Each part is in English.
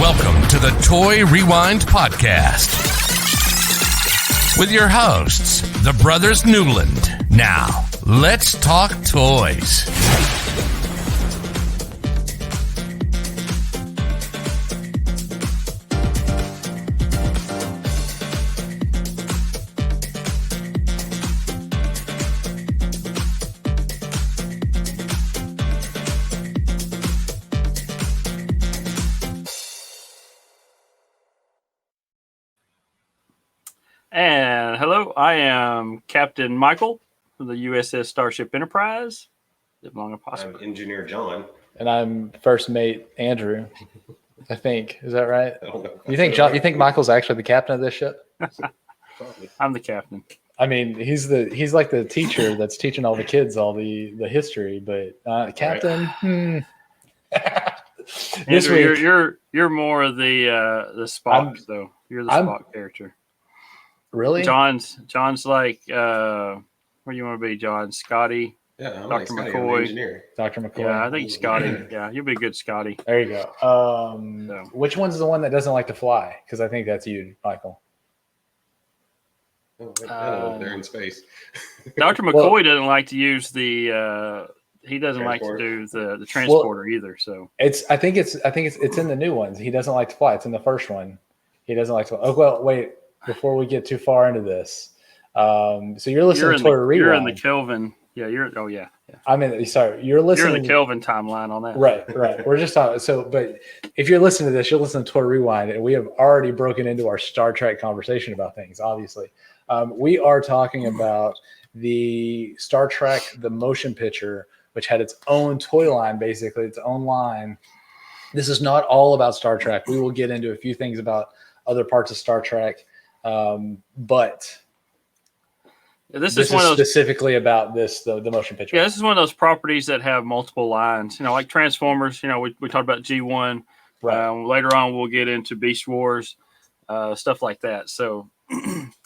Welcome to the Toy Rewind Podcast with your hosts, the Brothers Newland. Now, let's talk toys. And hello, I am Captain Michael from the USS Starship Enterprise. Live long and prosper. I'm Engineer John. And I'm First Mate Andrew. I think, is that right? I don't know. You think John? You think Michael's actually the captain of this ship? I'm the captain. I mean, he's like the teacher that's teaching all the kids all the history, but captain. This Andrew, week, you're more of the Spock though. You're the Spock character. Really? John's like where do you want to be, John? Scotty? Yeah, I'm Dr. like Scotty, I'm the McCoy. engineer. Dr. McCoy. Yeah, I think Scotty. Yeah, you'll be a good Scotty. There you go. Which one's the one that doesn't like to fly? Because I think that's you, Michael. Oh, wait, I don't know. They're in space. Dr. McCoy doesn't like to use the he doesn't like to do the transporter either. So I think it's in the new ones. He doesn't like to fly. It's in the first one. He doesn't like to fly. Oh well, wait. Before we get too far into this, so you're listening to Toy Rewind. You're in the Kelvin. Yeah, yeah. I'm in. Sorry, you're listening. You're in the Kelvin timeline on that. Right. We're just talking. So, but if you're listening to this, you'll listen to Toy Rewind, and we have already broken into our Star Trek conversation about things. Obviously, we are talking about the Star Trek the motion picture, which had its own toy line, basically its own line. This is not all about Star Trek. We will get into a few things about other parts of Star Trek. But this is one of those, specifically about the motion picture. Yeah, this is one of those properties that have multiple lines. You know, like Transformers. You know, we talked about G1. Right. Later on, we'll get into Beast Wars, stuff like that. So,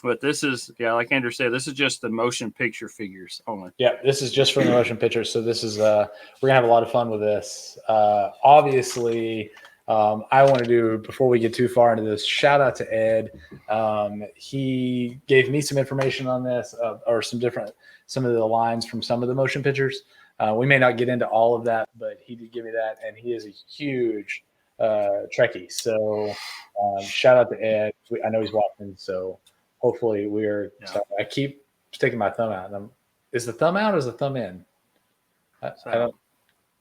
but this is like Andrew said, this is just the motion picture figures only. Yeah, this is just for the motion picture. So this is we're gonna have a lot of fun with this. Obviously. I want to do, before we get too far into this, shout out to Ed. He gave me some information on this, or some of the lines from some of the motion pictures. We may not get into all of that, but he did give me that, and he is a huge Trekkie. So shout out to Ed. I know he's watching, so hopefully we're. Yeah. So I keep sticking my thumb out. Is the thumb out or is the thumb in? I don't.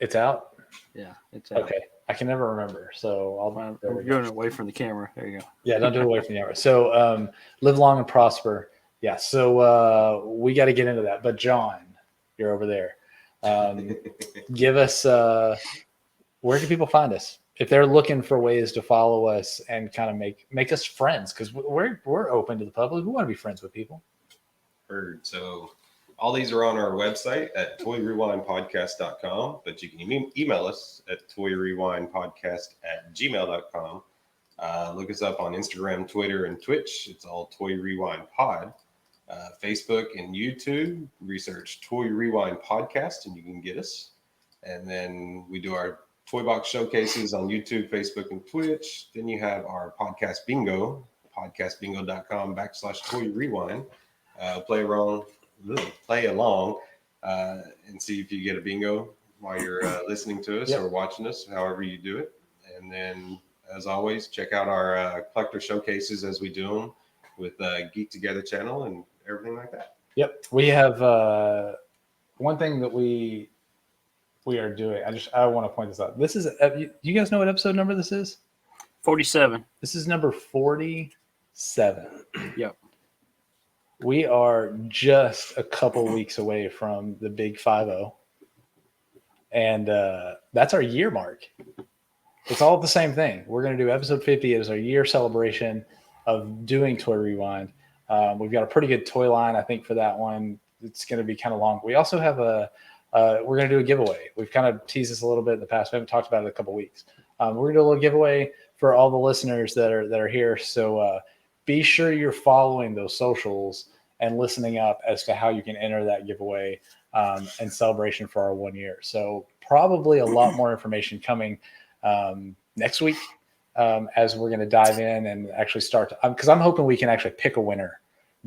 It's out. Yeah, it's out. Okay. I can never remember, so I'm going away from the camera. There you go. Yeah, don't do it away from the camera. So live long and prosper. Yeah, so we got to get into that. But John, you're over there. Give us where can people find us if they're looking for ways to follow us and kind of make us friends, because we're open to the public. We want to be friends with people. Heard. So all these are on our website at toyrewindpodcast.com, but you can email us at toyrewindpodcast@gmail.com. Look us up on Instagram, Twitter, and Twitch. It's all Toy Rewind Pod. Facebook and YouTube, research Toy Rewind Podcast, and you can get us. And then we do our Toy Box showcases on YouTube, Facebook, and Twitch. Then you have our podcast bingo, podcastbingo.com/Toy Rewind. Play along and see if you get a bingo while you're listening to us or watching us, however you do it. And then, as always, check out our collector showcases as we do them with Geek Together channel and everything like that. Yep. We have one thing that we are doing. I want to point this out. This is, you guys know what episode number this is? 47. This is number 47. Yep. We are just a couple weeks away from the big 5-0. And that's our year mark. It's all the same thing. We're going to do episode 50 as our year celebration of doing Toy Rewind. We've got a pretty good toy line, I think, for that one. It's going to be kind of long. We also have we're going to do a giveaway. We've kind of teased this a little bit in the past. We haven't talked about it in a couple weeks. We're going to do a little giveaway for all the listeners that are here. So be sure you're following those socials and listening up as to how you can enter that giveaway and celebration for our 1 year. So probably a lot more information coming next week. as we're going to dive in and actually start because I'm hoping we can actually pick a winner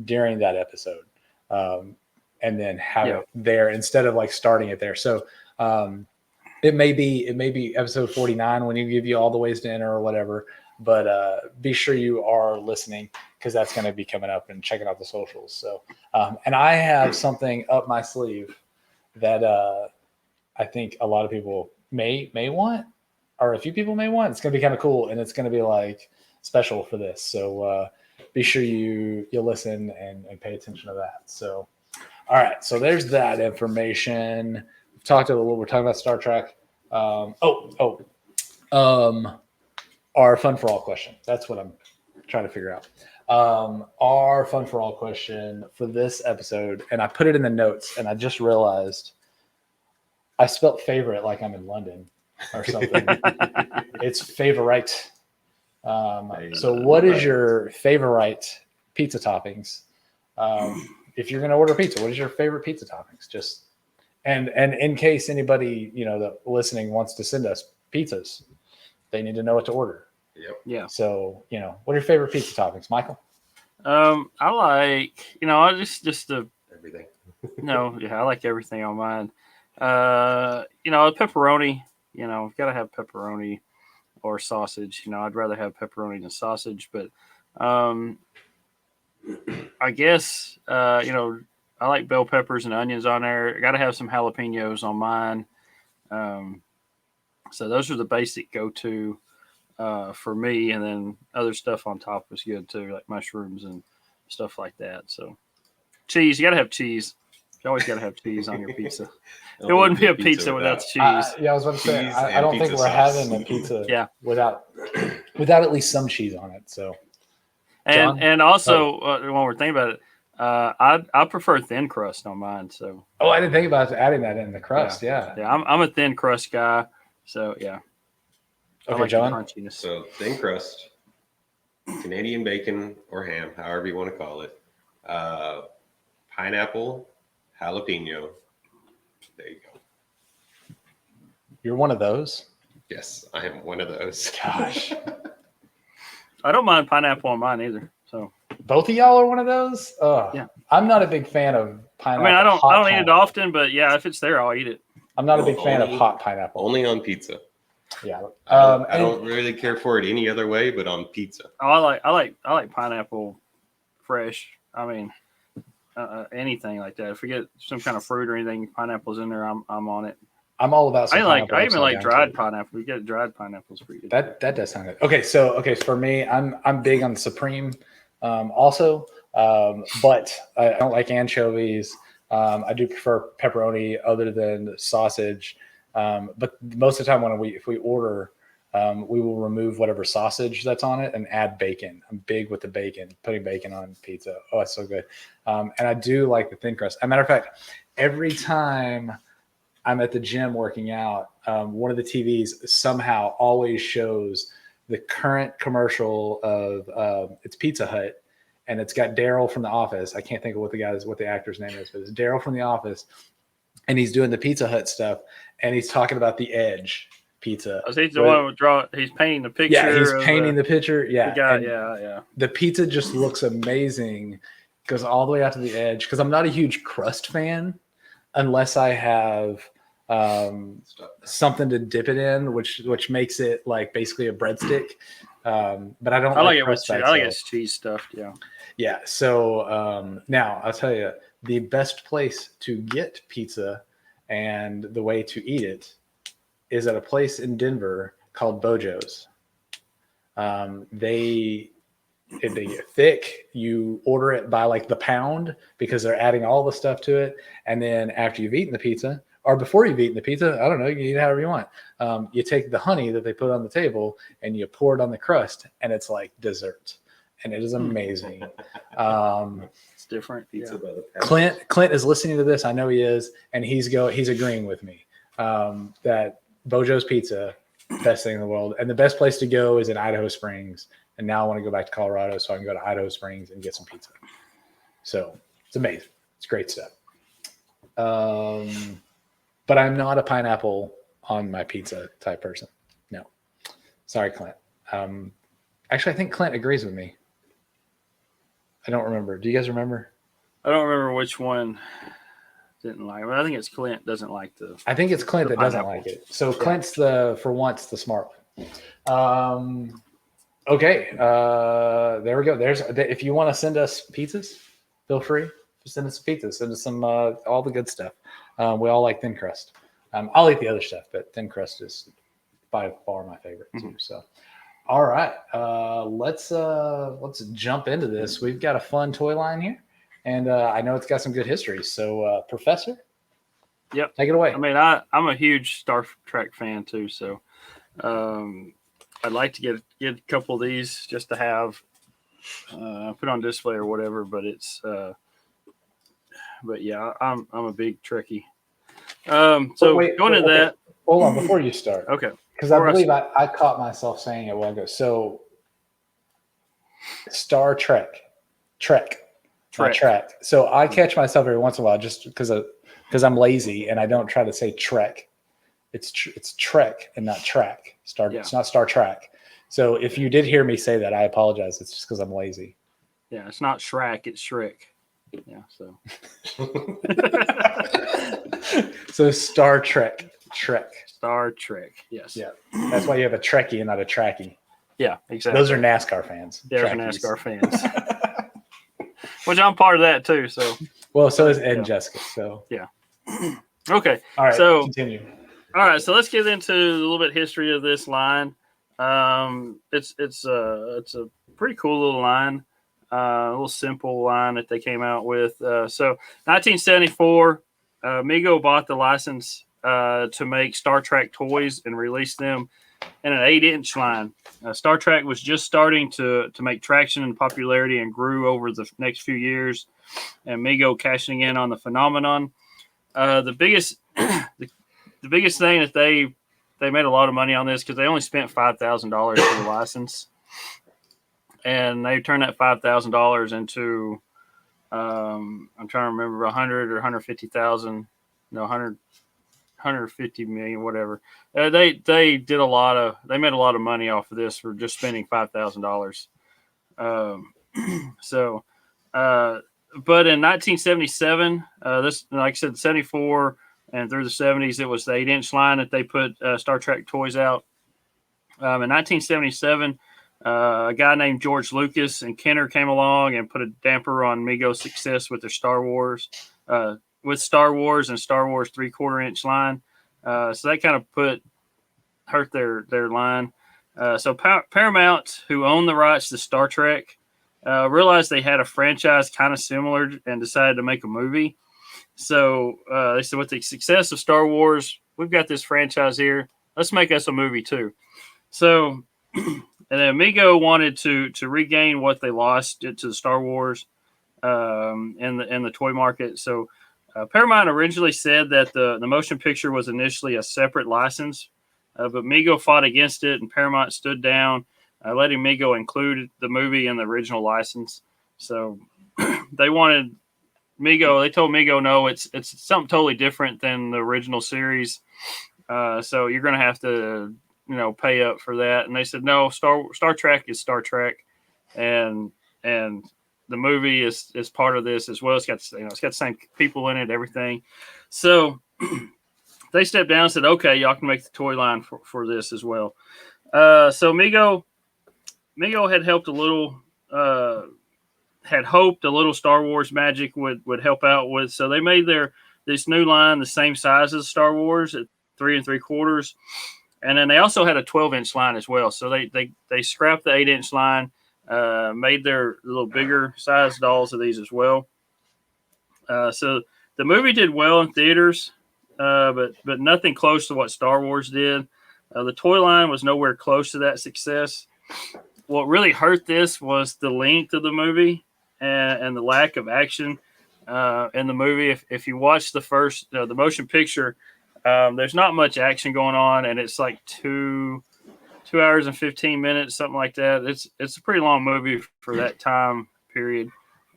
during that episode, and then have it there instead of like starting it there. So it may be episode 49 when you give you all the ways to enter or whatever. But be sure you are listening because that's going to be coming up and checking out the socials. So, and I have something up my sleeve that I think a lot of people may want, or a few people may want. It's going to be kind of cool, and it's going to be like special for this. So be sure you listen and pay attention to that. So, all right. So there's that information. We've talked a little. We're talking about Star Trek. Our fun for all question. That's what I'm trying to figure out. Our fun for all question for this episode, and I put it in the notes, and I just realized I spelt favorite like I'm in London or something. It's favorite. So what is your favorite pizza toppings? If you're going to order pizza, what is your favorite pizza toppings? Just and in case anybody that listening wants to send us pizzas, they need to know what to order. Yep. Yeah. So, what are your favorite pizza toppings, Michael? I like, I just the Everything. I like everything on mine. Pepperoni, gotta have pepperoni or sausage. I'd rather have pepperoni than sausage, but I guess I like bell peppers and onions on there. I gotta have some jalapenos on mine. So those are the basic go-to for me, and then other stuff on top is good too, like mushrooms and stuff like that. So cheese, you got to have cheese. You always got to have cheese on your pizza. It wouldn't be a pizza without cheese. I was about to say, I don't think we're having a pizza without at least some cheese on it. So, and also when we're thinking about it, I prefer thin crust on mine. So I didn't think about adding that in the crust. Yeah. I'm a thin crust guy. So yeah. Okay, John. Crunchiness. So thin crust, Canadian bacon or ham, however you want to call it, pineapple, jalapeno. There you go. You're one of those? Yes, I am one of those. Gosh. I don't mind pineapple on mine either. So both of y'all are one of those? Yeah. I'm not a big fan of pineapple. I mean, I don't eat it often, but yeah, if it's there, I'll eat it. I'm not a big fan of hot pineapple. Only on pizza. Yeah. I don't really care for it any other way, but on pizza. Oh, I like pineapple fresh. I mean, anything like that. If we get some kind of fruit or anything, pineapple's in there, I'm on it. I'm all about. I even like dried pineapple. We get dried pineapples pretty good. That does sound good. Okay, so for me, I'm big on Supreme, also, but I don't like anchovies. I do prefer pepperoni other than sausage. But most of the time if we order, we will remove whatever sausage that's on it and add bacon. I'm big with the bacon, putting bacon on pizza. Oh, it's so good. And I do like the thin crust. As a matter of fact, every time I'm at the gym working out, one of the TVs somehow always shows the current commercial of it's Pizza Hut, and it's got Daryl from The Office. I can't think of what the actor's name is, but it's Daryl from The Office. And he's doing the Pizza Hut stuff, and he's talking about the Edge pizza. He's the one who he's painting the picture. Yeah, he's painting the picture. Yeah. The guy, The pizza just looks amazing. Goes all the way out to the edge. Because I'm not a huge crust fan unless I have something to dip it in, which makes it like basically a breadstick. But I don't like it crust. I like it's cheese stuffed, yeah. Yeah. So now I'll tell you, the best place to get pizza and the way to eat it is at a place in Denver called Bojo's. They get thick. You order it by like the pound because they're adding all the stuff to it. And then after you've eaten the pizza, or before you've eaten the pizza, I don't know, you can eat it however you want. You take the honey that they put on the table and you pour it on the crust, and it's like dessert. And it is amazing. It's different. Pizza by the pound. Clint is listening to this. I know he is, and he's agreeing with me that Bojo's Pizza, best thing in the world, and the best place to go is in Idaho Springs. And now I want to go back to Colorado so I can go to Idaho Springs and get some pizza. So it's amazing. It's great stuff. But I'm not a pineapple on my pizza type person. No, sorry, Clint. Actually, I think Clint agrees with me. I don't remember. Do you guys remember? I don't remember which one didn't like it. I think it's Clint doesn't like the. I think it's Clint The that doesn't pineapple. like it. So Clint's for once the smart one. Okay. There we go. If you want to send us pizzas, feel free. Just send us some pizzas. Send us some all the good stuff. We all like thin crust. I'll eat the other stuff, but thin crust is by far my favorite too. So, all right. Let's jump into this. We've got a fun toy line here, and I know it's got some good history. So, Professor. Yep. Take it away. I mean, I'm a huge Star Trek fan too, so I'd like to get a couple of these just to have put on display or whatever. But but yeah, I'm a big Trekkie. So going into that, hold on before you start. Okay. Because I believe I caught myself saying it a while ago. So, Star Trek. So I catch myself every once in a while just because I'm lazy and I don't try to say Trek. It's Trek and not track. It's not Star Trek. So if you did hear me say that, I apologize. It's just because I'm lazy. Yeah, it's not Shrek, it's Shrek. Yeah, so. So Star Trek. Star Trek, yes. Yeah, that's why you have a Trekkie and not a Trackie. Yeah, exactly. Those are NASCAR fans. Those are NASCAR fans. Which I'm part of that too. So. Well, so is Ed and Jessica. So. Yeah. Okay. All right. So continue. All right. So let's get into a little bit of history of this line. It's a pretty cool little line. A little simple line that they came out with. So 1974, Mego bought the license to make Star Trek toys and released them in an 8-inch line. Star Trek was just starting to make traction and popularity and grew over the next few years, and Mego cashing in on the phenomenon. The biggest thing that they made a lot of money on this because they only spent $5,000 for the license, and they turned that $5,000 into I'm trying to remember 100 or 150,000, 150 million, whatever. They made a lot of money off of this for just spending $5,000. But in 1977, this, like I said, 74 and through the 70s, it was the 8-inch line that they put Star Trek toys out. In 1977, a guy named George Lucas and Kenner came along and put a damper on Mego's success with their Star Wars and Star Wars 3/4-inch line. So that kind of hurt their line. So Paramount, who owned the rights to Star Trek, realized they had a franchise kind of similar and decided to make a movie. So they said, with the success of Star Wars, we've got this franchise here. Let's make us a movie too. So, and then Mego wanted to regain what they lost to the Star Wars in the toy market. So Paramount originally said that the motion picture was initially a separate license, but Mego fought against it, and Paramount stood down, letting Mego include the movie in the original license. So they told Mego, no, it's something totally different than the original series. So you're going to have to, pay up for that. And they said, no, Star Trek is Star Trek. And the movie is part of this as well. It's got the same people in it, everything. So they stepped down and said, okay, y'all can make the toy line for this as well. So Mego had helped a little, had hoped a little Star Wars magic would help out with. So they made this new line the same size as Star Wars at 3 3/4. And then they also had a 12-inch line as well. So they scrapped the 8-inch line, made their little bigger size dolls of these as well. So the movie did well in theaters, but nothing close to what Star Wars did. The toy line was nowhere close to that success. What really hurt this was the length of the movie and the lack of action in the movie. If you watch the motion picture, there's not much action going on, and it's like 2 hours and 15 minutes, something like that. It's a pretty long movie for that time period.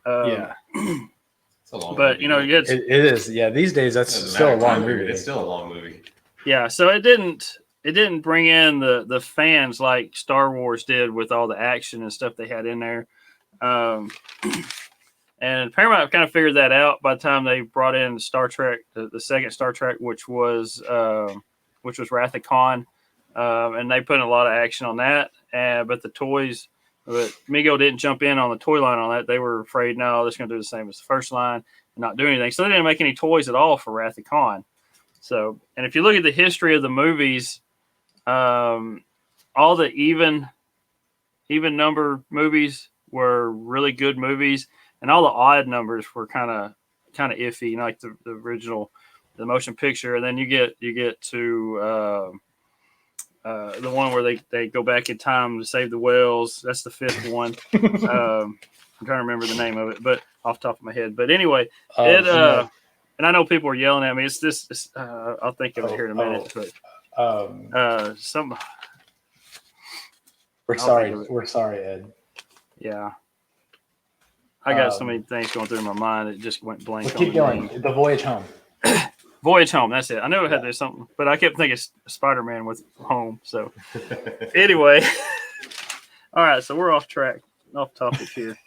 Yeah. It's a long but movie. It is. Yeah, these days that's still a long movie. It's still a long movie. Yeah, so it didn't it didn't bring in the fans like Star Wars did with all the action and stuff they had in there. And Paramount kind of figured that out by the time they brought in Star Trek, the second Star Trek, which was Wrath of Khan, and they put in a lot of action on that. But the toys, but Mego didn't jump in on the toy line on that. They were afraid, no, that's going to do the same as the first line and not do anything. So they didn't make any toys at all for Wrath of Khan. So, and if you look at the history of the movies, all the even number movies were really good movies, and all the odd numbers were kind of iffy, you know, like the original, the motion picture. And then you get to the one where they go back in time to save the whales. That's the fifth one. I'm trying to remember the name of it, but off the top of my head. But anyway, and I know people are yelling at me. It's this. I'll think of it here in a minute. But we're sorry, Ed. Yeah. I got so many things going through my mind. It just went blank. We'll keep going. The Voyage Home. Voyage Home. That's it. I know it had to do something, but I kept thinking Spider-Man with home. So anyway, all right. So we're off topic here.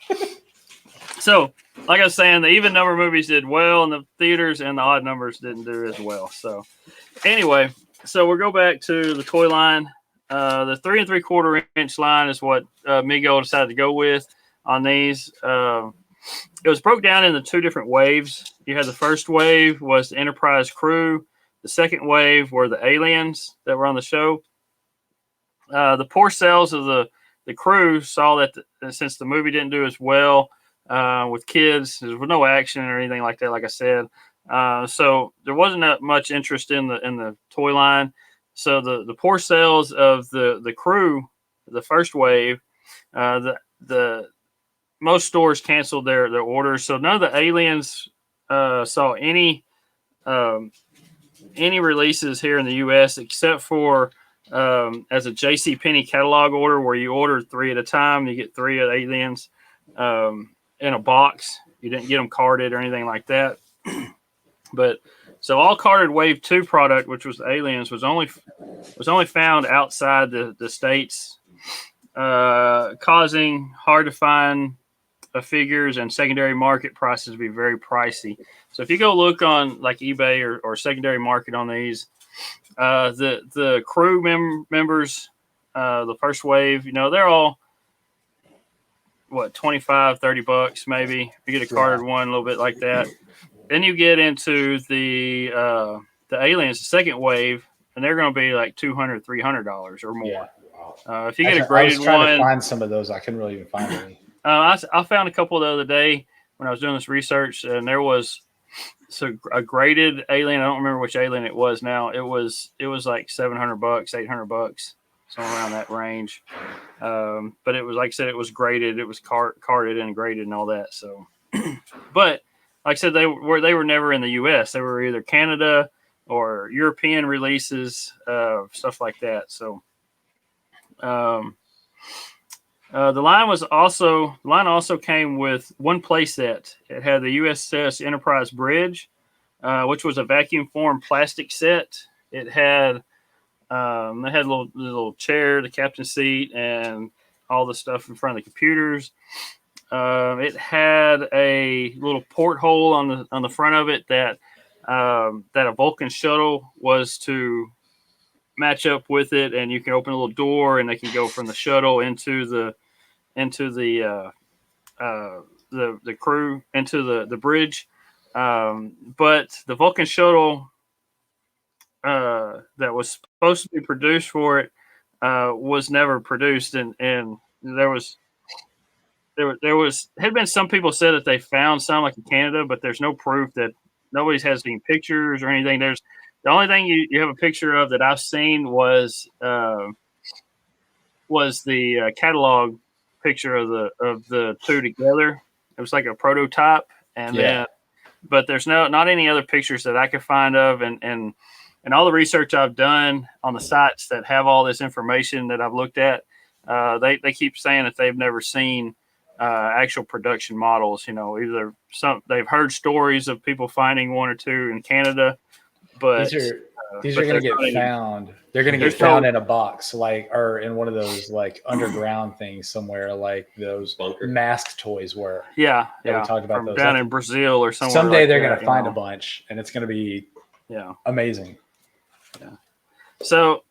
So like I was saying, the even number movies did well in the theaters, and the odd numbers didn't do as well. So anyway, so we'll go back to the toy line. The 3 3/4 inch line is what Mego decided to go with on these. It was broke down into two different waves. You had the first wave was the Enterprise crew. The second wave were the aliens that were on the show. The poor sales of the crew saw that since the movie didn't do as well with kids, there was no action or anything like that, like I said. So there wasn't that much interest in the toy line. So the poor sales of the crew, the first wave, the most stores canceled their orders. So none of the aliens saw any releases here in the U.S. except for as a JCPenney catalog order, where you order 3 at a time. You get 3 of the aliens in a box. You didn't get them carded or anything like that. But so all carded Wave 2 product, which was the aliens, was only found outside the states, causing hard to find figures and secondary market prices to be very pricey. So if you go look on like eBay or secondary market on these, the crew members, the first wave, you know, they're all what, $25-$30 maybe. You get a carded one, a little bit like that. Then you get into the aliens, the second wave, and they're going to be like $200-$300 or more. Yeah. Wow. If you get a graded I was trying one, to find some of those. I couldn't really even find any. I found a couple the other day when I was doing this research, and there was a graded alien. I don't remember which alien it was now. It was like $700, $800, somewhere around that range. But it was, like I said, it was graded. It was carded and graded and all that. So, but like I said, they were never in the U.S. They were either Canada or European releases, stuff like that. So, the line also came with one playset. It had the USS Enterprise bridge, which was a vacuum formed plastic set. It had a little chair, the captain's seat, and all the stuff in front of the computers. It had a little porthole on the front of it that a Vulcan shuttle was to match up with it, and you can open a little door and they can go from the shuttle into the crew, into the bridge. But the Vulcan shuttle that was supposed to be produced for it was never produced, and there had been some people said that they found some like in Canada, but there's no proof that nobody has any pictures or anything. The only thing you have a picture of that I've seen was the catalog picture of the two together. It was like a prototype, but there's not any other pictures that I could find of, and all the research I've done on the sites that have all this information that I've looked at, they keep saying that they've never seen actual production models. You know, they've heard stories of people finding one or two in Canada, but These but are going to they're get not any- found. They're going to They're get found sold- in a box, like, or in one of those like underground things somewhere, like those Bunker. mask toys were. Yeah, Yeah, we yeah. talked about from those. down in Brazil or somewhere. Someday like they're that, going to find you a know. bunch, and it's going to be Yeah. amazing. So,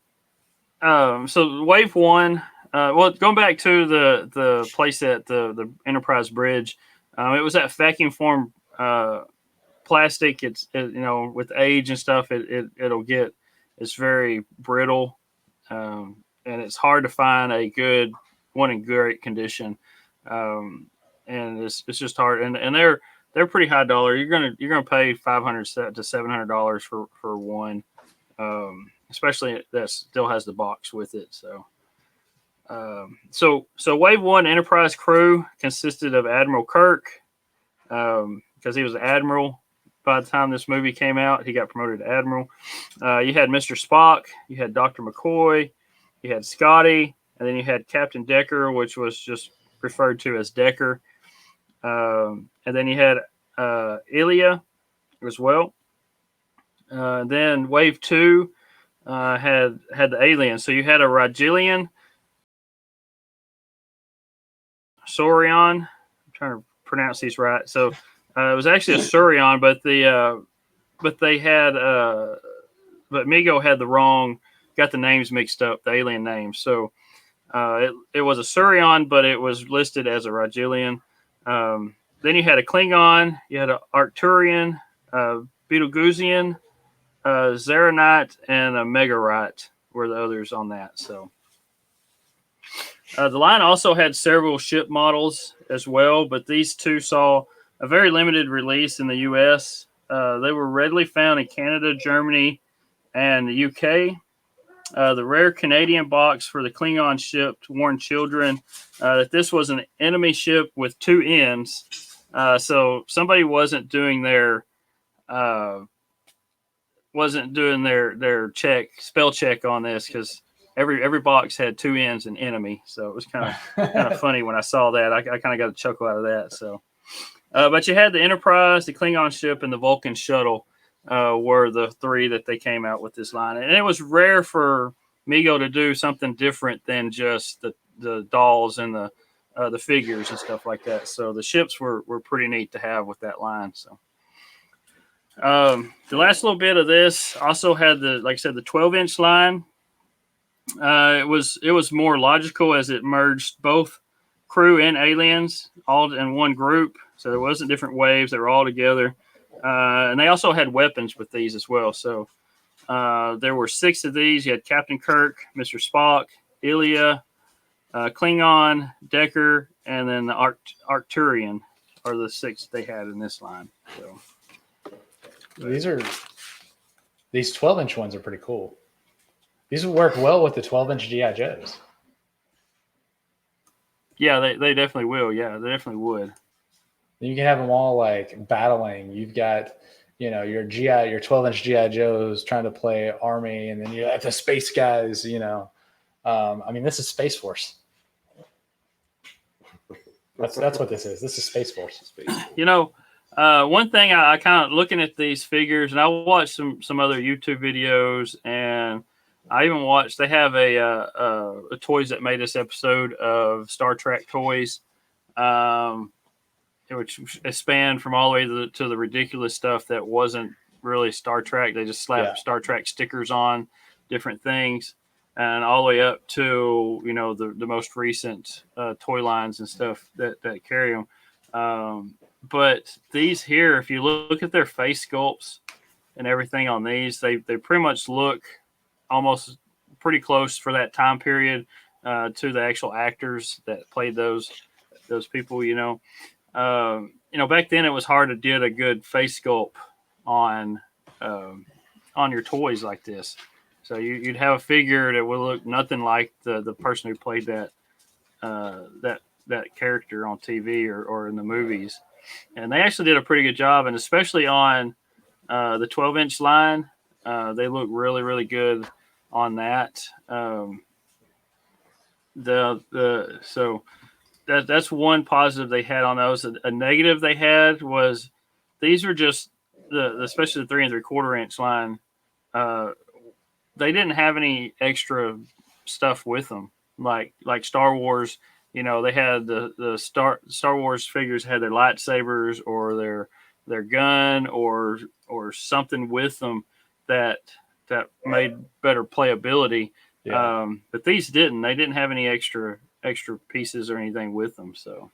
so wave one. Well, going back to the place at the Enterprise Bridge, it was that vacuum form plastic. You know, with age and stuff, it'll get, it's very brittle, and it's hard to find a good one in great condition, and it's just hard. And they're pretty high dollar. You're gonna pay $500 to $700 for one, especially that still has the box with it. So wave one Enterprise crew consisted of Admiral Kirk, because he was an admiral by the time this movie came out. He got promoted to admiral. You had Mr. Spock, you had Dr. McCoy, you had Scotty, and then you had Captain Decker, which was just referred to as Decker. And then you had Ilya as well. Then wave two had the aliens. So you had a Rigelian, Saurian. I'm trying to pronounce these right. So it was actually a Saurian, but they had but Migo had got the names mixed up, the alien names. So it was a Saurian, but it was listed as a Rigelian. Then you had a Klingon, you had an Arcturian, Betelgeusian, Zaranite, and a Megarite were the others on that. So the line also had several ship models as well, but these two saw a very limited release in the U.S. They were readily found in Canada, Germany, and the U.K. The rare Canadian box for the Klingon ship warned children that this was an enemy ship with two ends. So somebody wasn't doing their spell check on this, because every box had two ends and enemy. So it was kind of funny when I saw that. I kind of got a chuckle out of that. So, but you had the Enterprise, the Klingon ship, and the Vulcan shuttle were the three that they came out with this line. And it was rare for Mego to do something different than just the dolls and the figures and stuff like that. So the ships were pretty neat to have with that line. So the last little bit of this also had like I said, the 12-inch line. It was more logical as it merged both crew and aliens all in one group. So there wasn't different waves; they were all together. And they also had weapons with these as well. So there were 6 of these. You had Captain Kirk, Mr. Spock, Ilya, Klingon, Decker, and then the Arcturian are the 6 they had in this line. So These 12-inch ones are pretty cool. These would work well with the 12-inch GI Joes. yeah, they definitely will. Yeah, they definitely would. You can have them all like battling. You've got, your 12-inch GI Joes trying to play army, and then you have the space guys. This is Space Force. That's what this is. This is Space Force. One thing I kind of looking at these figures, and I watched some other YouTube videos, and I even watched. They have a Toys That Made Us episode of Star Trek toys, which spanned from all the way to the ridiculous stuff that wasn't really Star Trek. They just slapped Star Trek stickers on different things, and all the way up to the most recent toy lines and stuff that carry them. But these here, if you look at their face sculpts and everything on these, they pretty much look almost pretty close for that time period to the actual actors that played those people. Back then it was hard to get a good face sculpt on your toys like this. So you'd have a figure that would look nothing like the person who played that character on TV or in the movies. And they actually did a pretty good job, and especially on the 12-inch line, they look really, really good on that. So that's one positive they had on those. A negative they had was these were just especially the 3 3/4 inch line they didn't have any extra stuff with them, like Star Wars. You know, they had the Star Wars figures had their lightsabers or their gun or something with them that made better playability. Yeah. But these didn't. They didn't have any extra pieces or anything with them. So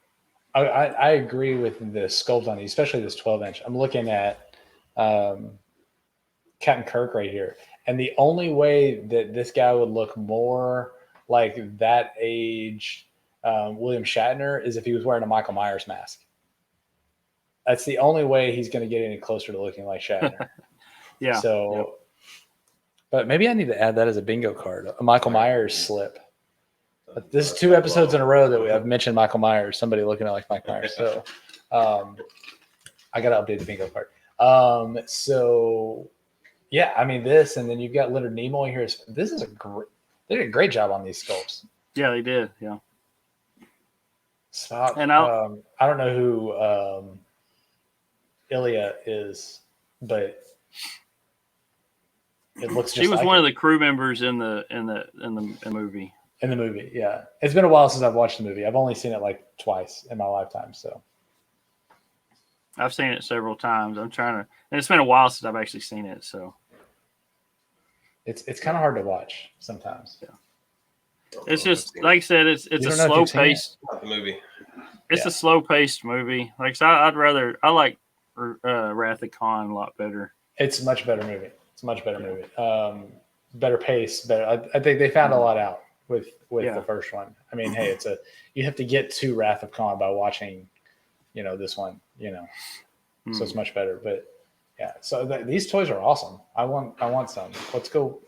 I agree with the sculpt on these, especially this 12-inch. I'm looking at Captain Kirk right here, and the only way that this guy would look more like that age William Shatner is if he was wearing a Michael Myers mask. That's the only way he's going to get any closer to looking like Shatner. yeah. So, Yep. but maybe I need to add that as a bingo card, a Michael Myers slip. But this is 2 episodes in a row that I've mentioned Michael Myers, somebody looking at like Mike Myers. So I got to update the bingo card. So yeah, I mean this, and then you've got Leonard Nimoy here. This is they did a great job on these sculpts. Yeah, they did. Yeah. Stop. And I don't know who Ilya is, but it looks just she was like one it. of the crew members in the movie. In the movie, yeah. It's been a while since I've watched the movie. I've only seen it like twice in my lifetime. So I've seen it several times. And it's been a while since I've actually seen it. So it's kind of hard to watch sometimes. Yeah. It's just like I said, it's a don't know if slow you've seen it? paced. Not the movie. It's Yeah. a slow paced movie. Like so I like Wrath of Khan a lot better. It's a much better movie. It's a much better movie. Better pace. Better. I think they found a lot out with Yeah. the first one. I mean, hey, you have to get to Wrath of Khan by watching, this one. So it's much better. But yeah, so these toys are awesome. I want some. Let's go.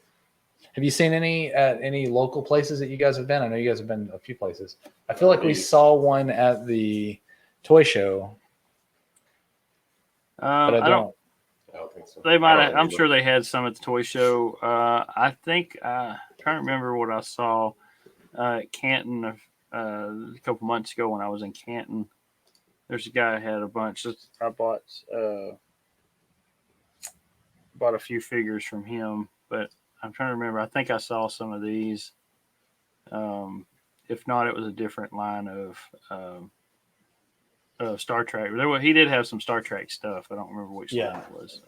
Have you seen any at any local places that you guys have been? I know you guys have been a few places. I feel like we saw one at the toy show, but I don't. I don't think so. They might. I don't I'm sure they had some at the toy show. I think trying to remember what I saw at Canton a couple months ago when I was in Canton. There's a guy who had a bunch. I bought a few figures from him, but I'm trying to remember. I think I saw some of these. If not, it was a different line of Star Trek. He did have some Star Trek stuff. I don't remember which line it was.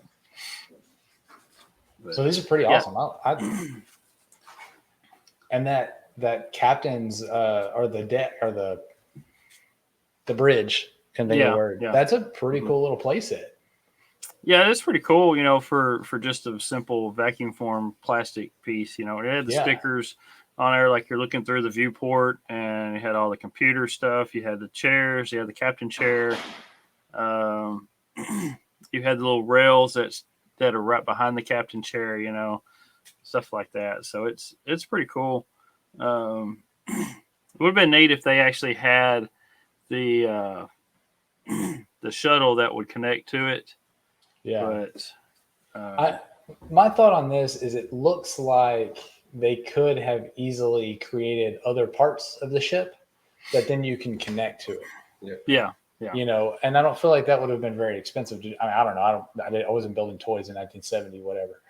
So these are pretty awesome. And that captain's or the deck or the bridge, can think of the word. Yeah. That's a pretty cool little playset. Yeah, it's pretty cool, for just a simple vacuum form plastic piece. It had the stickers on there, like you're looking through the viewport, and it had all the computer stuff. You had the chairs, you had the captain chair. You had the little rails that are right behind the captain chair, stuff like that. So it's pretty cool. It would have been neat if they actually had the shuttle that would connect to it. Yeah. But my thought on this is it looks like they could have easily created other parts of the ship that then you can connect to it. yeah. And I don't feel like that would have been very expensive. I don't know. I wasn't building toys in 1970, whatever.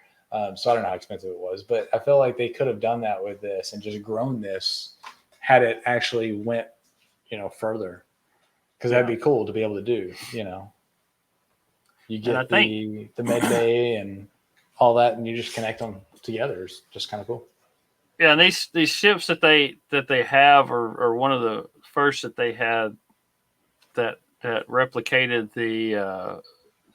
So I don't know how expensive it was, but I feel like they could have done that with this and just grown this had it actually went, further, because that'd be cool to be able to do, You get the med bay and all that, and you just connect them together. It's just kind of cool. Yeah, and these ships that they have are one of the first that they had that replicated the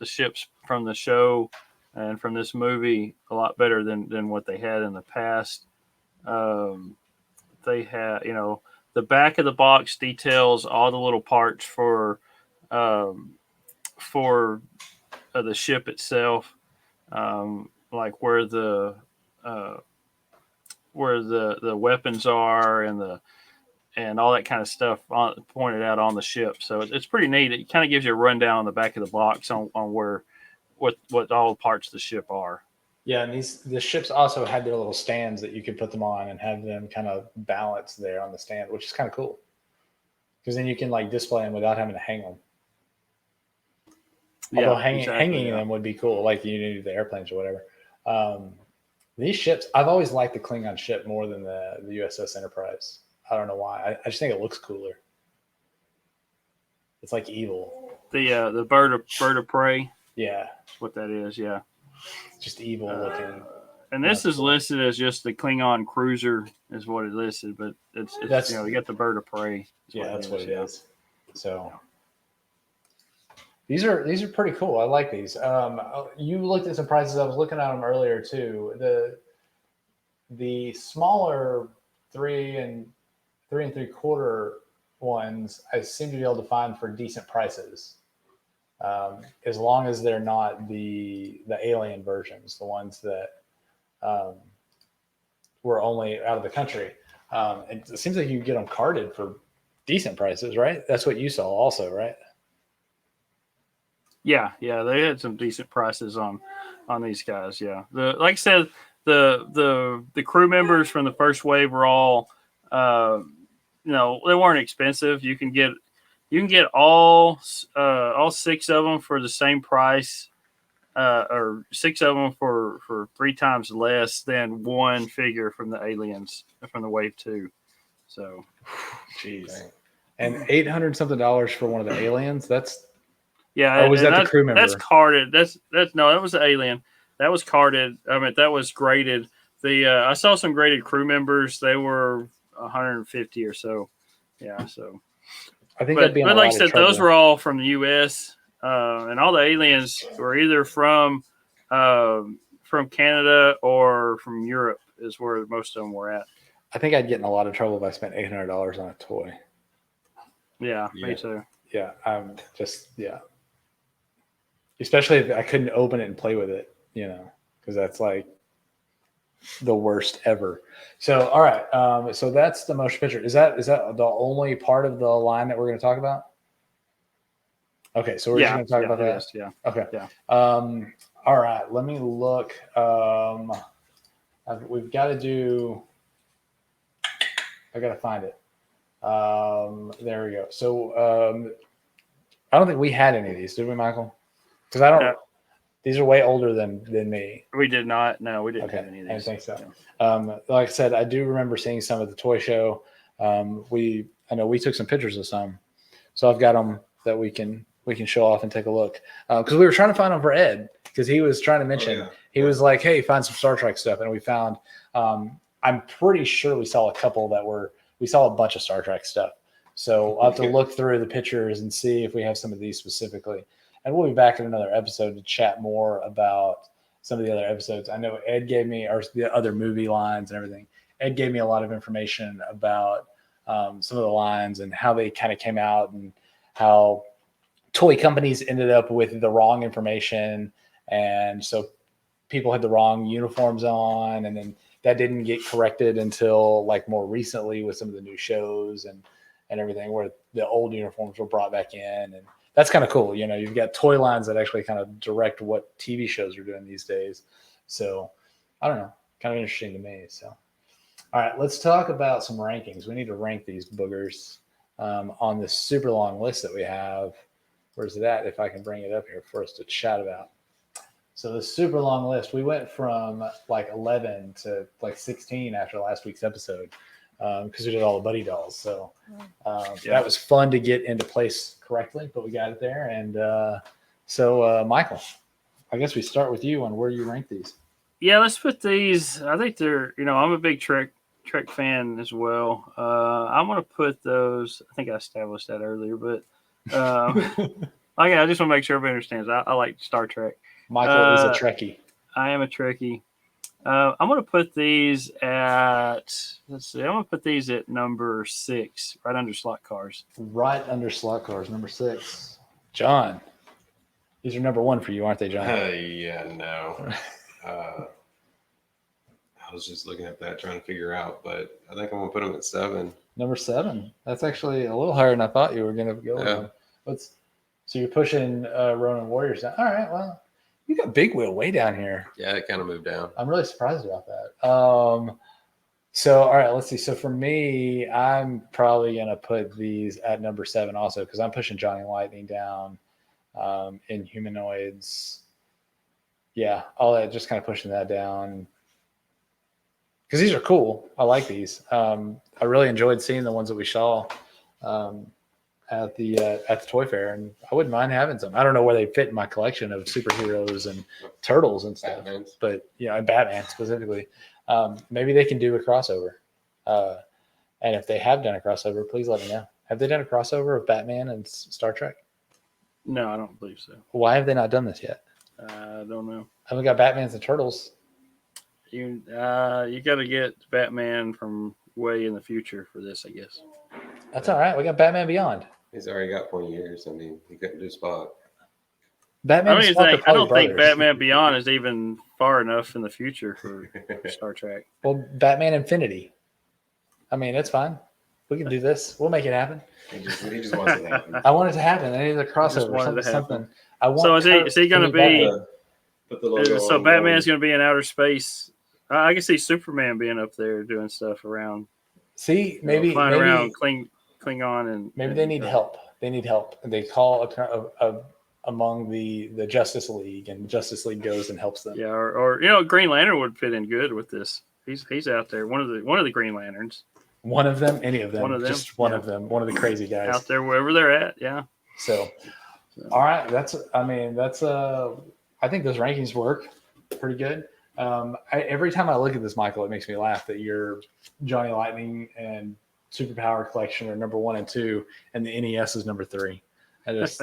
ships from the show and from this movie a lot better than what they had in the past. They had, the back of the box details all the little parts for the ship itself, like where the weapons are and all that kind of stuff pointed out on the ship. So it's pretty neat. It kind of gives you a rundown on the back of the box on what all parts of the ship are. Yeah, and the ships also had their little stands that you could put them on and have them kind of balance there on the stand, which is kind of cool. Because then you can display them without having to hang them. Although hanging them would be cool, like you do the airplanes or whatever. These ships, I've always liked the Klingon ship more than the USS Enterprise. I don't know why. I just think it looks cooler. It's like evil. The bird of prey. Yeah, That's what that is. Yeah. it's just evil looking. And this That's is cool. listed as just the Klingon cruiser, is what it listed, but it's That's- you got the bird of prey. Yeah, that's what it yeah. is. So these are pretty cool. I like these. You looked at some prices. I was looking at them earlier too. The smaller 3 and 3.75 ones, I seem to be able to find for decent prices, as long as they're not the alien versions, the ones that were only out of the country. It seems like you can get them carded for decent prices, right? That's what you saw also, right? Yeah, they had some decent prices on these guys. Yeah, like I said, the crew members from the first wave were all, they weren't expensive. You can get all 6 of them for the same price, or 6 of them for 3 times less than one figure from the aliens from the wave 2. So, Jeez. And $800 something for one of the aliens. That's yeah. Oh, was and that the crew member? That's carded. That's no, that was the alien. That was carded. I mean, that was graded. I saw some graded crew members. They were 150 or so. Yeah. So, I think but that'd be in a like I lot of said, those trouble. were all from the U.S. And all the aliens were either from Canada or from Europe, is where most of them were at. I think I'd get in a lot of trouble if I spent $800 on a toy. Yeah, Yeah. me too. Yeah, especially if I couldn't open it and play with it, because that's like the worst ever. So, all right, so that's the motion picture. Is that the only part of the line that we're going to talk about? Okay, so we're just going to talk about that. Yes, yeah. Okay. Yeah. All right. Let me look. We've got to do. I got to find it. There we go. So I don't think we had any of these, did we, Michael? Because I don't. No. These are way older than me. We did not. No, we didn't Okay, have any of I these. think so. Yeah. Like I said, I do remember seeing some at the toy show. I know we took some pictures of some, so I've got them that we can show off and take a look. Because we were trying to find them for Ed, because he was trying to mention. He was like, "Hey, find some Star Trek stuff," and we found. I'm pretty sure we saw a couple we saw a bunch of Star Trek stuff. So I'll have to look through the pictures and see if we have some of these specifically. And we'll be back in another episode to chat more about some of the other episodes. I know Ed gave me, or the other movie lines and everything. Ed gave me a lot of information about some of the lines and how they kind of came out and how toy companies ended up with the wrong information. And so people had the wrong uniforms on, and then that didn't get corrected until like more recently with some of the new shows and everything, where the old uniforms were brought back in. And that's kind of cool. You've got toy lines that actually kind of direct what TV shows are doing these days. So I don't know, kind of interesting to me. So, all right, let's talk about some rankings. We need to rank these boogers on this super long list that we have. Where's it at? If I can bring it up here for us to chat about. So the super long list, we went from like 11 to like 16 after last week's episode, because we did all the buddy dolls. So that was fun to get into place correctly, but we got it there. And so Michael, I guess we start with you on where you rank these. Yeah, let's put these. I think they're, I'm a big Trek fan as well. I'm going to put those. I think I established that earlier, but I just want to make sure everybody understands. I like Star Trek. Michael is a Trekkie. I am a Trekkie. I'm going to put these at, let's see, I'm going to put these at number 6, right under slot cars. Right under slot cars, number 6. John, these are number 1 for you, aren't they, John? Yeah, no. I was just looking at that, trying to figure out, but I think I'm going to put them at 7. Number 7. That's actually a little higher than I thought you were going to go. Yeah. So you're pushing Ronin Warriors down. All right, well, you got Big Wheel way down here. Yeah, it kind of moved down. I'm really surprised about that. So, all right, let's see. So for me, I'm probably going to put these at number 7 also, because I'm pushing Johnny Lightning down in Humanoids. Yeah, all that, just kind of pushing that down. because these are cool. I like these. I really enjoyed seeing the ones that we saw at the toy fair, and I wouldn't mind having some. I don't know where they fit in my collection of superheroes and turtles and stuff, Batman's. but and Batman specifically. Maybe they can do a crossover. And if they have done a crossover, please let me know. Have they done a crossover of Batman and Star Trek? No, I don't believe so. Why have they not done this yet? I don't know. We got Batman's and Turtles. You got to get Batman from way in the future for this, I guess. That's all right. We got Batman Beyond. He's already got 20 years. I mean, he couldn't do Spot. Batman. I don't think Batman Beyond is even far enough in the future for Star Trek. Well, Batman Infinity. I mean, it's fine. We can do this. We'll make it happen. He just wants it to happen. I want it to happen. I need a crossover. wanted to Something. I want. So is he going to be? Put the logo So on Batman's going to be in outer space. I can see Superman being up there doing stuff around, See, maybe flying around Klingon, and maybe they need help. They need help. And they call among the Justice League, and Justice League goes and helps them. Yeah, or Green Lantern would fit in good with this. He's out there. One of the Green Lanterns One of them, any of them, One of them, just one yeah. of them, one of the crazy guys. out there wherever they're at. Yeah. So, all right, that's. I think those rankings work pretty good. Every time I look at this, Michael, it makes me laugh that your Johnny Lightning and Superpower collection are number 1 and 2, and the NES is number 3. I just.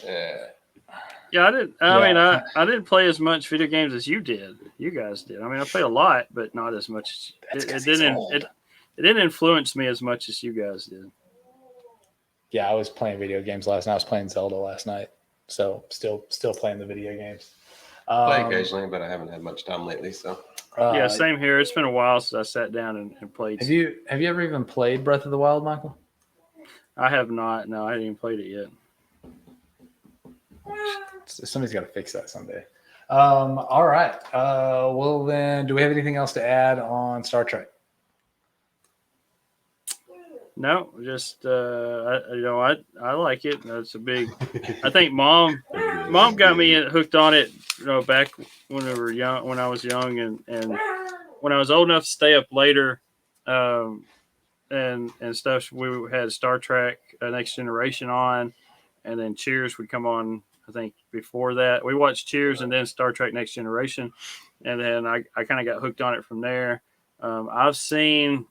Yeah, I didn't. I didn't play as much video games as you did. You guys did. I mean, I played a lot, but not as much. It didn't influence me as much as you guys did. Yeah, I was playing video games last night. I was playing Zelda last night, so still playing the video games. Play occasionally, but I haven't had much time lately. So Yeah, same here. It's been a while since I sat down and played. Have you ever even played Breath of the Wild, Michael? I have not. No, I haven't even played it yet. Somebody's got to fix that someday. All right. Well, then, do we have anything else to add on Star Trek? No, just I like it. That's a big. I think mom got me hooked on it. Back when we were young, when I was young, and when I was old enough to stay up later, and stuff. We had Star Trek: Next Generation on, and then Cheers would come on. I think before that, we watched Cheers and then Star Trek: Next Generation, and then I kind of got hooked on it from there. I've seen.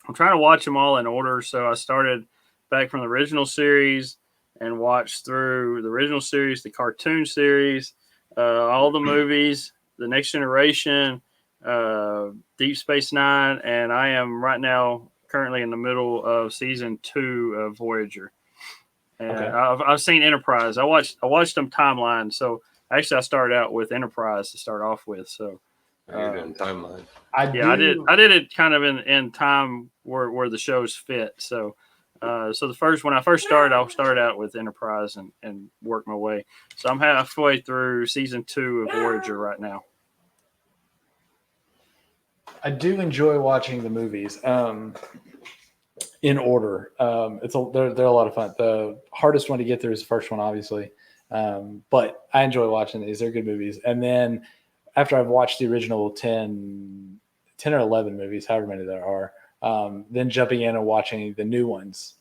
I'm trying to watch them all in order. So I started back from the original series and watched through the original series, the cartoon series, all the movies, the Next Generation, Deep Space Nine, and I am right now currently in the middle of season 2 of Voyager. And Okay. I've seen Enterprise. I watched them timeline. So actually, I started out with Enterprise to start off with. So. you're doing timeline. I did it kind of in time where the shows fit. So, when I first started, I started out with Enterprise and worked my way. So I'm halfway through season 2 of Voyager right now. I do enjoy watching the movies in order. They're a lot of fun. The hardest one to get through is the first one, obviously. But I enjoy watching these. They're good movies. And then after I've watched the original 10 or 11 movies, however many there are, then jumping in and watching the new ones,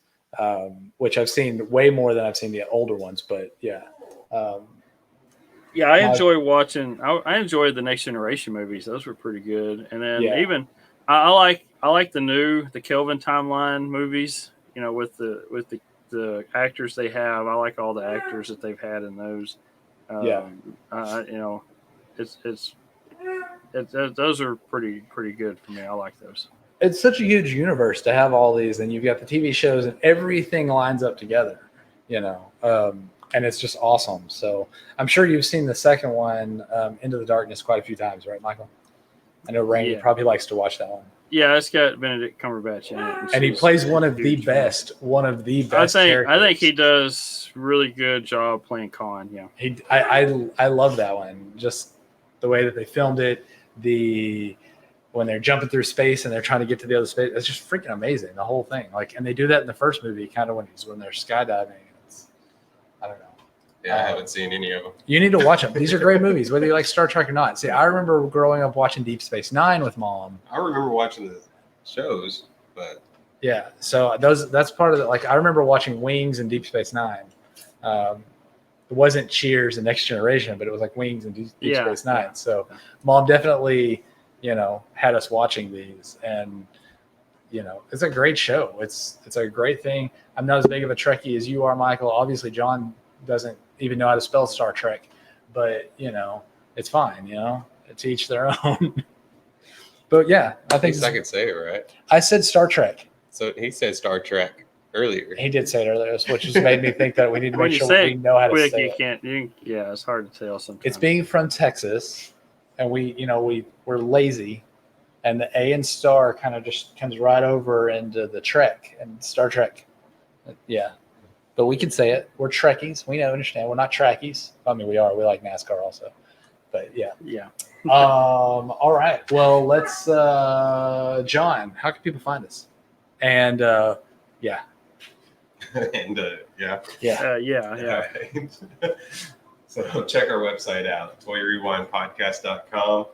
which I've seen way more than I've seen the older ones. But yeah. Yeah, I enjoy watching. I enjoyed the Next Generation movies; those were pretty good. And then even I like the Kelvin timeline movies. With the actors they have, I like all the actors that they've had in those. Those are pretty good for me. I like those. It's such a huge universe to have all these, and you've got the TV shows, and everything lines up together. And it's just awesome. So I'm sure you've seen the second one, Into the Darkness, quite a few times, right, Michael? I know Rainey probably likes to watch that one. Yeah, it's got Benedict Cumberbatch in it, and he plays one of the best. I think he does really good job playing Khan. Yeah, I love that one. Just the way that they filmed it, when they're jumping through space and they're trying to get to the other space, it's just freaking amazing. The whole thing, and they do that in the first movie, kind of when they're skydiving. I don't know. Yeah, I haven't seen any of them. You need to watch them. These are great movies, whether you like Star Trek or not. See, I remember growing up watching Deep Space Nine with mom. I remember watching the shows, but Yeah, so that's part of it. Like I remember watching Wings and Deep Space Nine. It wasn't Cheers and Next Generation, but it was like Wings and Deep Yeah, Space Nine. yeah. So mom definitely, had us watching these, and it's a great show. It's a great thing. I'm not as big of a Trekkie as you are, Michael. Obviously, John doesn't even know how to spell Star Trek, but it's fine. To each their own. But yeah, I at think least I could say it right. I said Star Trek. So he said Star Trek earlier. He did say it earlier, which just made me think that we need to When make you sure say we it know how to quick, say you it. can't. Yeah, it's hard to tell sometimes. It's being from Texas, and we're lazy, and the A in Star kind of just comes right over into the Trek and Star Trek. Yeah, but we can say it. We're Trekkies. We understand. We're not Trackies. I mean, we are. We like NASCAR also, but yeah. Yeah. All right. Well, let's. John, how can people find us? And yeah. And yeah. Yeah. Yeah. Right. So check our website out, toyrewindpodcast.com.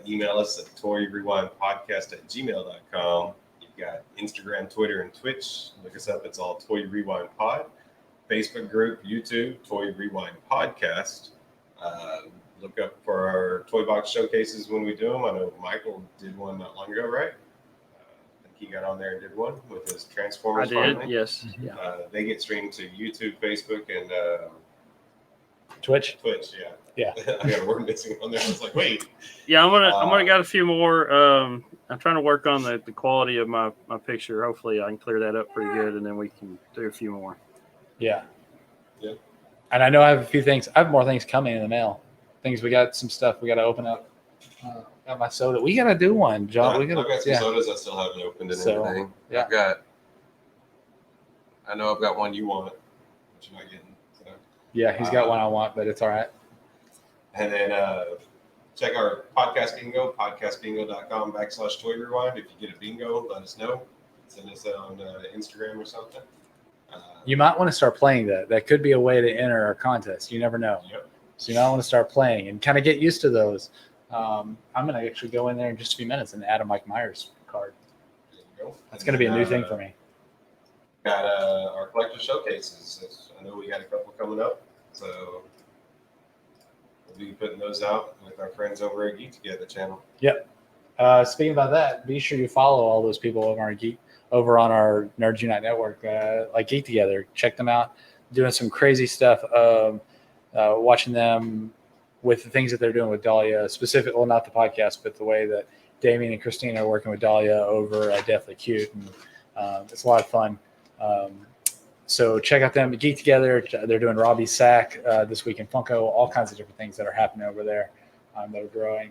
Email us at toyrewindpodcast@gmail.com. You've got Instagram, Twitter, and Twitch. Look us up. It's all Toy Rewind Pod. Facebook group, YouTube, Toy Rewind Podcast. Look up for our toy box showcases when we do them. I know Michael did one not long ago, right? I think he got on there and did one with his I Transformers. did. Finally. Yes. Yeah. They get streamed to YouTube, Facebook, and Twitch. Twitch. Yeah. I got a word missing on there. I was like, wait. Yeah, I'm gonna got a few more. I'm trying to work on the quality of my picture. Hopefully, I can clear that up pretty good, and then we can do a few more. Yeah. Yeah. And I know I have a few things. I have more things coming in the mail. We got some stuff we got to open up. Got my soda. We got to do one, John. I've got some sodas I still haven't opened and So, everything. yeah. I know I've got one you want, but you're not getting. So. Yeah, he's got one I want, but it's all right. And then check our podcast bingo, podcastbingo.com/toy rewind. If you get a bingo, let us know. Send us on Instagram or something. You might want to start playing that. That could be a way to enter our contest. You never know. Yep. So you might want to start playing and kind of get used to those. I'm going to actually go in there in just a few minutes and add a Mike Myers card. There you go. That's going to be a new thing for me. Got our collector showcases. I know we got a couple coming up, so we'll be putting those out with our friends over at Geek Together channel. Yep. Speaking about that, be sure you follow all those people over on our Nerds Unite network, like Geek Together. Check them out, doing some crazy stuff. Watching them with the things that they're doing with Dahlia, specifically, well, not the podcast, but the way that Damien and Christina are working with Dahlia over at Deathly Cute, and it's a lot of fun. So check out them, Geek Together. They're doing Robbie Sack this week in Funko, all kinds of different things that are happening over there that are growing.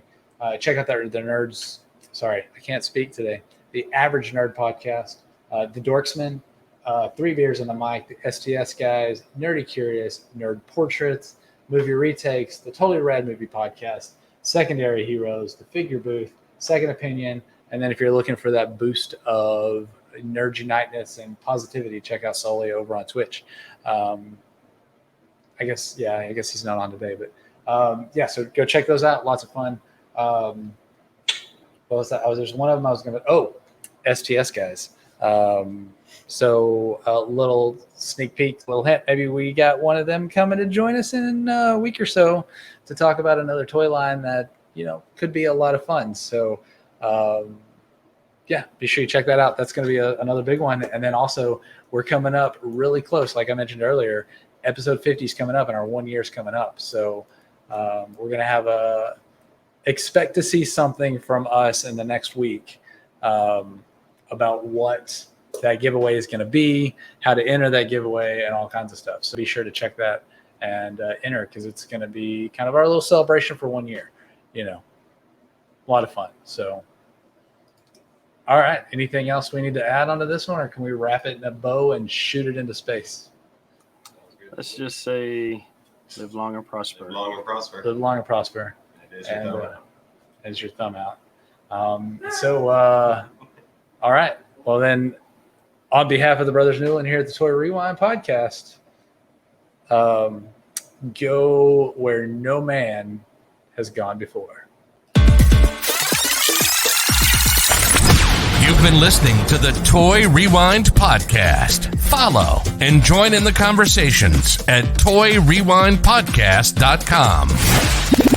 Check out the Nerds. Sorry, I can't speak today. The Average Nerd Podcast, the Dorksman, 3 Beers on the Mic, the STS Guys, Nerdy Curious, Nerd Portraits, Movie Retakes, the Totally Rad Movie Podcast, Secondary Heroes, the Figure Booth, Second Opinion, and then if you're looking for that boost of nerd uniteness and positivity, check out Sully over on Twitch. I guess he's not on today, but so go check those out. Lots of fun. What was that? There's one of them I was going to, STS Guys. So a little sneak peek, little hint, maybe we got one of them coming to join us in a week or so to talk about another toy line that, could be a lot of fun. So, be sure you check that out. That's going to be another big one. And then also we're coming up really close. Like I mentioned earlier, episode 50 is coming up and our 1 year is coming up. So we're going to expect to see something from us in the next week about what that giveaway is going to be, how to enter that giveaway, and all kinds of stuff. So be sure to check that and enter, because it's going to be kind of our little celebration for 1 year. A lot of fun. So, all right. Anything else we need to add onto this one, or can we wrap it in a bow and shoot it into space? Let's just say, live long and prosper. Live long and prosper. Live long and prosper. It is your thumb out. As your thumb out. All right. Well, then, on behalf of the Brothers Newland here at the Toy Rewind Podcast, go where no man has gone before. You've been listening to the Toy Rewind Podcast. Follow and join in the conversations at toyrewindpodcast.com.